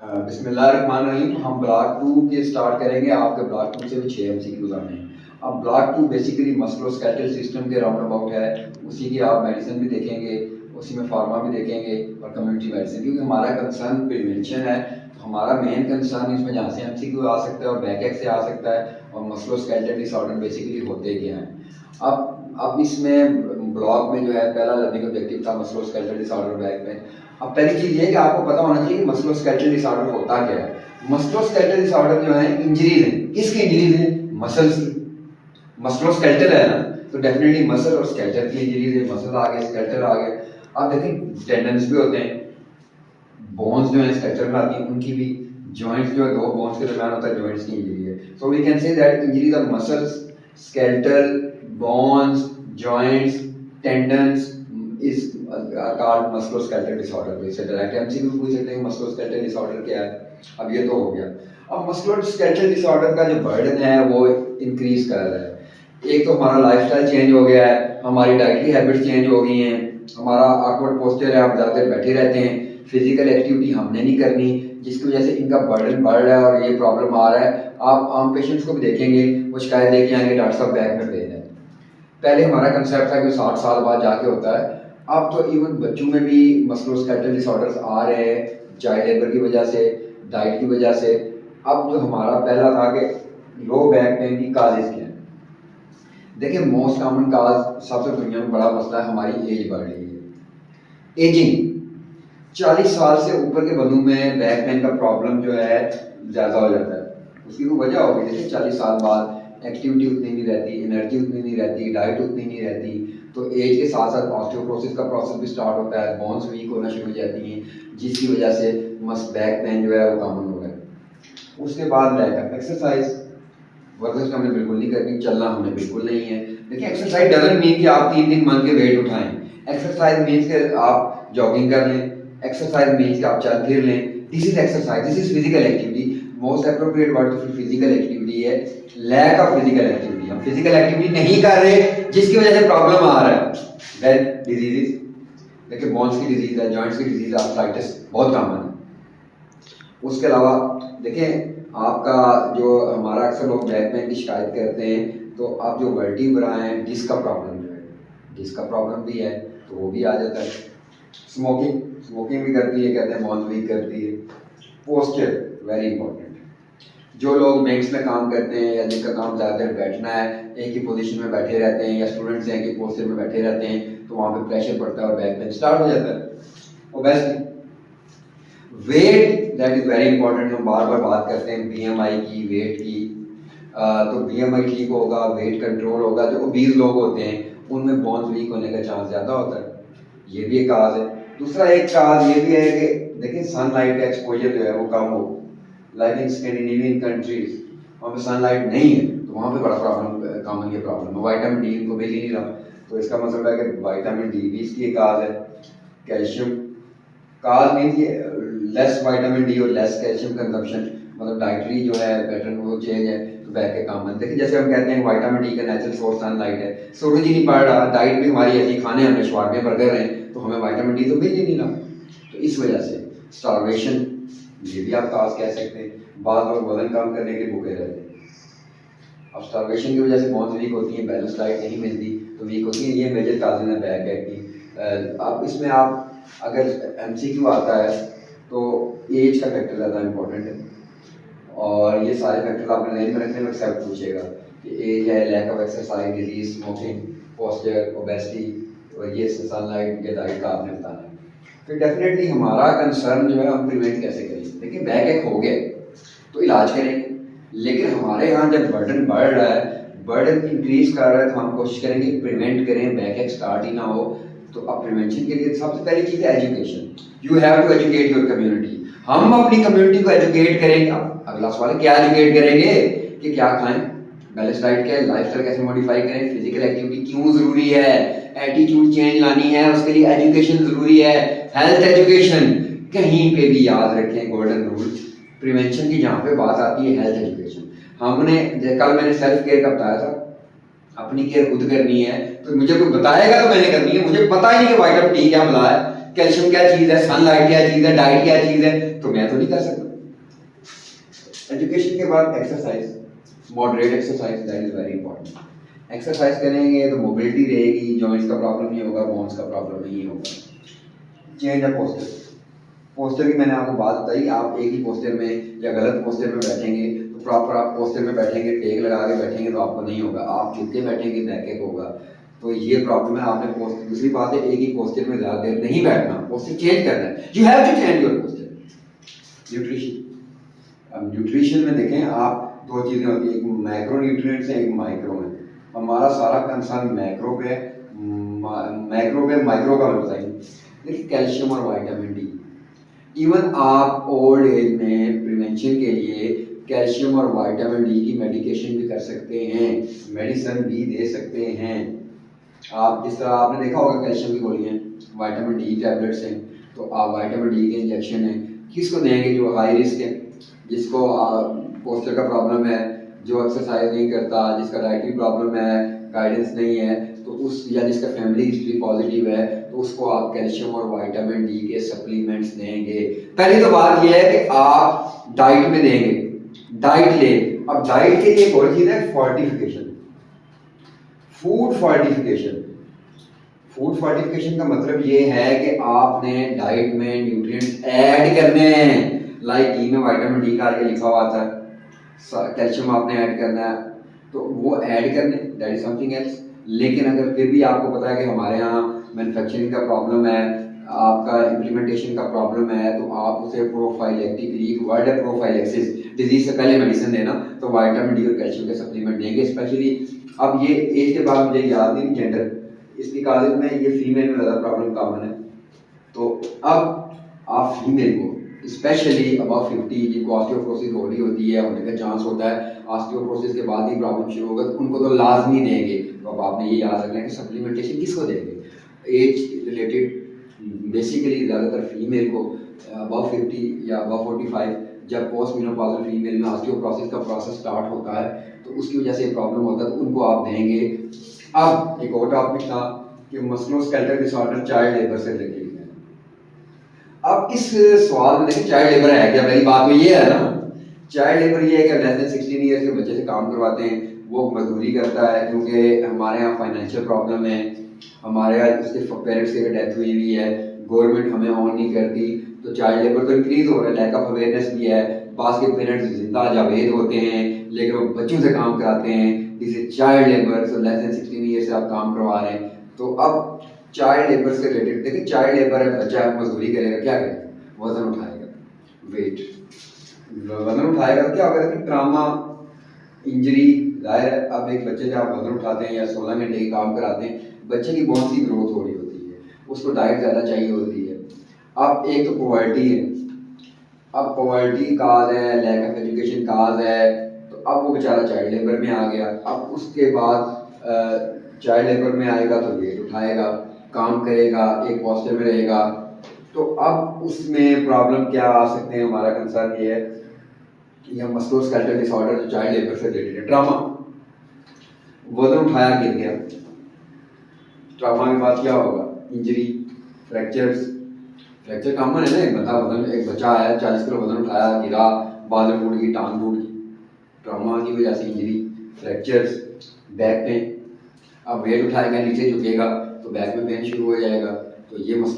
बिस्मिल्लाहिर्रहमानिर्रहीम। हम ब्लॉक 2 के स्टार्ट करेंगे। आपके ब्लॉक 2 से भी 6 MCQs आने हैं। अब ब्लॉक 2 बेसिकली मस्कुलोस्केलेटल सिस्टम के राउंड अबाउट है। उसी की आप मेडिसिन भी देखेंगे, उसी में फार्मा भी देखेंगे और कम्युनिटी मेडिसिन, क्योंकि हमारा कंसर्न प्रिवेंशन है। तो हमारा मेन कंसर्न इसमें जहाँ से MCQ आ सकता है और बैक से आ सकता है, और मस्कुलोस्केलेटल डिसऑर्डर बेसिकली होते क्या हैं। अब इसमें ब्लॉक में जो है पहला लर्निंग ऑब्जेक्टिव था मस्कुलोस्केलेटल डिसऑर्डर बैक में। अब पहली चीज़ ये है कि आपको पता होना चाहिए कि मस्कुलोस्केलेटल डिसऑर्डर होता क्या है। मस्कुलोस्केलेटल डिसऑर्डर जो है इंजरीज हैं। किसकी इंजरीज हैं? मसल्स की। मस्कुलोस्केलेटल है ना, तो डेफिनेटली मसल और स्केलेटल की इंजरीज है। मसल आ गए, स्केलेटल आ गए। अब देखें टेंडन्स भी होते हैं, बोन्स जो है स्ट्रक्चर में आती हैं उनकी भी, जॉइंट्स जो है दो बोन्स के दरमियान होता है, जॉइंट्स की इंजरी है। So we can say that injuries of muscles, skeletal, bones, joints, tendons is called musculoskeletal disorder. इससे डायरेक्ट MCQ पूछ सकते हैं मस्कुलोस्केलेटल डिसऑर्डर क्या है। अब ये तो हो गया। अब मस्कुलोस्केलेटल डिसऑर्डर का जो बर्डन है वो इंक्रीज कर रहा है। एक तो हमारा लाइफस्टाइल चेंज हो गया है, हमारी डाइटरी हैबिट्स चेंज हो गई हैं, हमारा ऑकवर्ड पोस्चर है, हम ज़्यादा देर बैठे रहते हैं, फिजिकल एक्टिविटी हमने नहीं करनी, जिसकी वजह से इनका बर्डन बढ़ रहा है और ये प्रॉब्लम आ रहा है। आप आम पेशेंट्स को भी देखेंगे, वो शिकायत लेके आएंगे डॉक्टर साहब बैक में पेन है। पहले हमारा कंसेप्ट था कि 60 साल बाद जाके होता है। अब तो इवन बच्चों में भी मस्कुलोस्केलेटल डिसऑर्डर्स आ रहे हैं, चाइल्ड लेबर की वजह से, डाइट की वजह से। अब जो हमारा पहला था कि लो बैक पेन की काजेज क्या है। देखिए मोस्ट कॉमन काज सबसे दुनिया में बड़ा मसला है, हमारी एज बढ़ रही है। एजिंग 40 साल से ऊपर के बंदों में बैक पेन का प्रॉब्लम जो है ज़्यादा हो जाता है। उसकी कोई वजह होगी, जैसे 40 साल बाद एक्टिविटी उतनी नहीं रहती, एनर्जी उतनी नहीं रहती, डाइट उतनी नहीं रहती, तो एज के साथ साथ ऑस्टियोपोरोसिस का प्रोसेस भी स्टार्ट होता है, बोन्स वीक होना शुरू हो जाती हैं, जिसकी वजह से मस्ट बैक पेन जो है वो कॉमन हो गया। उसके बाद लैक ऑफ एक्सरसाइज, वर्कआउट हमने बिल्कुल नहीं करनी, चलना हमने बिल्कुल नहीं है। देखिए एक्सरसाइज डजंट मीन कि आप 3 दिन मन के वेट उठाएं। एक्सरसाइज मीन्स कि आप जॉगिंग कर लें, एक्सरसाइज मीन्स कि आप चल फिर लें। This is exercise, this is physical activity. Most appropriate word तो फिजिकल एक्टिविटी है। लैक ऑफ फिजिकल एक्टिविटी, हम फिजिकल एक्टिविटी नहीं कर रहे जिसकी वजह से प्रॉब्लम आ रहा है। देन डिजीजेस, देखिए बोन्स की डिजीज है, जॉइंट्स की डिजीज, आर्थराइटिस बहुत कॉमन है। उसके अलावा देखें आपका जो हमारा अक्सर लोग बैक पेन की शिकायत करते हैं, तो आप जो वर्टिब्रा हैं, डिस्क का प्रॉब्लम जो है, डिस्क का प्रॉब्लम भी है तो वो भी आ जाता है। स्मोकिंग भी करती है, कहते हैं बोन्स वीक करती है। Posture very important. जो लोग बैंक्स में काम करते हैं या जिनका काम ज़्यादातर बैठना है, एक ही पोजीशन में बैठे रहते हैं, या स्टूडेंट्स हैं कि पोस्चर में बैठे रहते हैं, तो वहाँ पे प्रेशर पड़ता है और बैक पेन स्टार्ट हो जाता है। Obesity, weight that is very important. हम बार बार बात करते हैं BMI की, वेट की, तो BMI ठीक होगा, वेट कंट्रोल होगा। जो ओबीज लोग होते हैं उनमें बोन्स वीक होने का चांस ज़्यादा होता है, ये भी एक काज है। दूसरा एक काज ये भी है कि देखिए सनलाइट का एक्सपोजर जो है वो कम हो। लाइक इन स्कैंडिनेवियन कंट्रीज वहाँ पे सनलाइट नहीं है, तो वहाँ पे बड़ा प्रॉब्लम, कॉमन ये प्रॉब्लम है। विटामिन डी इनको मिल ही नहीं रहा, तो इसका मतलब है कि विटामिन डी भी इसकी एक काज है। कैल्शियम काज मीन्स ये लेस विटामिन डी और लेस कैल्शियम कंजम्पशन, मतलब डाइटरी जो है पैटर्न वो चेंज है, तो बैक के कॉमन। देखिए जैसे हम कहते हैं विटामिन डी का नेचुरल सोर्स सनलाइट है, सूरज ही नहीं पड़ रहा, डाइट भी हमारी ऐसी, खाने हमने शवारमे बर्गर हैं, तो हमें विटामिन डी तो मिल ही नहीं रहा। तो इस वजह से स्टार्वेशन, ये भी आप काज कह सकते हैं। बाद लोग वजन कम करने के भूखे रहते हैं, अब स्टार्वेशन की वजह से बोन्स वीक होती हैं, बैलेंस डाइट नहीं मिलती तो वीक होती है। ये मेजर काजेज हैं बैक की। अब इसमें आप अगर MCQ आता है तो एज का फैक्टर ज़्यादा इंपॉर्टेंट है, और ये सारे फैक्टर आपने लाइन में रखने में एक्सेप्ट पूछेगा कि एज है, lack of exercise, disease, smoking, posture, obesity, और ये सनलाइट या डाइट का आपने बताना है। फिर डेफिनेटली हमारा कंसर्न जो है हम प्रिवेंट कैसे करेंगे। देखिए बैक एक हो गया तो इलाज करेंगे, लेकिन हमारे यहाँ जब बर्डन बढ़ रहा है, बर्डन इंक्रीज कर रहा है, तो हम कोशिश करेंगे प्रिवेंट करें, बैक एक स्टार्ट ही ना हो। तो अब प्रिवेंशन के लिए सबसे पहली चीज़ है education. You have to educate your community. हम अपनी कम्युनिटी को एजुकेट करेंगे। अब अगला सवाल क्या एजुकेट करेंगे कि क्या खाएं, बैलेंस डाइट क्या है, लाइफस्टाइल कैसे मॉडिफाई करें, फिजिकल एक्टिविटी क्यों ज़रूरी है, एटीट्यूड चेंज लानी है, उसके लिए एजुकेशन ज़रूरी है, हेल्थ एजुकेशन। कहीं पे भी याद रखें गोल्डन रूल, प्रिवेंशन की जहाँ पे बात आती है हेल्थ एजुकेशन। हमने कल मैंने सेल्फ केयर का बताया था, अपनी केयर खुद करनी है, तो मुझे कोई बताएगा तो मैंने करनी है। मुझे पता ही नहीं कि विटामिन डी क्या मिला है, कैल्शियम क्या चीज़ है, सनलाइट क्या चीज़ है, डाइट क्या चीज़ है, तो मैं तो नहीं कर सकता। एजुकेशन के बाद exercise, moderate exercise, that is very important. Exercise करेंगे तो मोबिलिटी रहेगी, जॉइंट्स का प्रॉब्लम नहीं होगा, बोन्स का प्रॉब्लम नहीं होगा। चेंज ऑफ पोस्चर, पोस्चर की मैंने आपको बात बताई, आप एक ही पोस्चर में या गलत पोस्चर में बैठेंगे तो प्रॉपर आप पोस्चर में बैठेंगे, टेक लगा के बैठेंगे तो आपको नहीं होगा, आप झुक के बैठेंगे बैक एक होगा, तो ये प्रॉब्लम है। आपने पोस्चर, दूसरी बात है एक ही पोस्चर में ज़्यादा देर नहीं बैठना, पोस्चर चेंज करना है, you have to change your posture. Nutrition, अब न्यूट्रिशन में देखें आप, दो चीज़ें होती है, एक मैक्रो न्यूट्रिएंट्स है, एक माइक्रो में। हमारा सारा कंसर्न मैक्रो पे, माइक्रो का बताइए। देखिए कैल्शियम और विटामिन डी, इवन आप ओल्ड एज में प्रिवेंशन के लिए कैल्शियम और विटामिन डी की मेडिकेशन भी कर सकते हैं, मेडिसिन भी दे सकते हैं। आप जिस तरह आपने देखा होगा कैल्शियम की गोलियां, विटामिन डी टैबलेट्स हैं, तो आप विटामिन डी के इंजेक्शन हैं, किसको देंगे? जो हाई रिस्क है, जिसको पोस्चर का प्रॉब्लम है, जो एक्सरसाइज नहीं करता, जिसका डाइटरी प्रॉब्लम है, गाइडेंस नहीं है, तो उस, या जिसका फैमिली हिस्ट्री पॉजिटिव है, तो उसको आप कैल्शियम और विटामिन डी के सप्लीमेंट्स देंगे। पहली तो बात यह है कि आप डाइट में देंगे, डाइट ले। अब डाइट के लिए एक और चीज है fortification, food fortification. Food fortification का मतलब ये है कि आपने डाइट में न्यूट्रिएंट्स ऐड करने हैं, लाइक घी में विटामिन डी का लिखा हुआ था, कैल्शियम आपने ऐड करना है, तो वो ऐड करने, दैट इज समथिंग एल्स। लेकिन अगर फिर भी आपको पता है कि हमारे यहाँ मैन्युफैक्चरिंग का प्रॉब्लम है, आपका इम्प्लीमेंटेशन का प्रॉब्लम है, तो आप उसे प्रोफाइलेक्टिक, एक वर्ड है प्रोफाइलेक्सिस, डिजीज से पहले मेडिसिन देना, तो विटामिन डी और कैल्शियम के सप्लीमेंट देंगे स्पेशली। अब ये एज के बाद मुझे याद नहीं जेंडर, इसकी कॉलेज में ये फीमेल में ज़्यादा प्रॉब्लम कॉमन है, तो अब आप फीमेल को स्पेशली अबव 50 जिनको ऑस्टियोपोरोसिस हो रही होती है, होने का चांस होता है, ऑस्टियोपोरोसिस के बाद ही प्रॉब्लम शुरू होगा, तो उनको तो लाजमी देंगे। तो अब आपने ये याद रखना है कि सप्लीमेंटेशन किसको देंगे? एज रिलेटेड बेसिकली ज़्यादातर फीमेल को अबव 50 या अबव 45, जब पोस्ट मेनोपॉजल फीमेल में ऑस्टियोपोरोसिस का प्रोसेस स्टार्ट होता है, तो उसकी वजह से प्रॉब्लम होता है, तो उनको आप देंगे। अब एक और टॉपिक था कि मस्कुलोस्केलेटल डिसऑर्डर चाइल्ड लेबर से रिलेटेड है। अब इस सवाल में देखिए चाइल्ड लेबर है क्या? पहली बात तो ये है ना, चाइल्ड लेबर ये है कि लेस देन 16 ईयर्स के बच्चे से काम करवाते हैं, वो मजदूरी करता है, क्योंकि हमारे यहाँ फाइनेंशियल प्रॉब्लम है, हमारे यहाँ उसके पेरेंट्स की डेथ हुई हुई है, गवर्नमेंट हमें ऑन नहीं करती, तो चाइल्ड लेबर तो इंक्रीज हो रहा है, लैक ऑफ अवेयरनेस भी है। पास के पेरेंट्स जिंदा जावेद होते हैं लेकिन वो बच्चों से काम कराते हैं, इसे child labour, so less than 16 year से आप काम करवा रहे हैं। तो अब चाइल्ड लेबर से रिलेटेड देखिए, चाइल्ड लेबर है, बच्चा मजदूरी करेगा, क्या करेगा? वजन उठाएगा, वेट वजन उठाएगा, क्या होगा कि ट्रामा इंजरी, जाहिर है अब एक बच्चे जब आप वजन उठाते हैं या 16 घंटे की काम कराते हैं, बच्चे की बोन्स की ग्रोथ हो रही होती है, उसको डाइट ज़्यादा चाहिए होती है। अब एक तो पॉवर्टी है, अब पॉवर्टी काज है, लैक ऑफ एजुकेशन काज है, तो अब वो बेचारा चाइल्ड लेबर में आ गया। अब उसके बाद चाइल्ड लेबर में आएगा तो वेट उठाएगा, काम करेगा, एक हॉस्टल में रहेगा, तो अब उसमें प्रॉब्लम क्या आ सकते हैं? हमारा कंसर्न ये है कि यह मस्कुलोस्केलेटल डिसऑर्डर जो चाइल्ड लेबर से रिलेटेड है। ट्रॉमा, वजन उठाया गिर गया, ट्रॉमा के बाद क्या होगा? इंजरी, फ्रैक्चर्स, फ्रैक्चर कॉमन है ना, एक बच्चा है 40 किलो वजन उठाया, गिरा, बाजू टूट गई, टांग टूट गई, ट्रॉमा की वजह से इंजरी, फ्रैक्चर्स, बैक पेन। अब वेट उठाएगा, नीचे झुकेगा तो बैक में पेन शुरू हो जाएगा, तो ये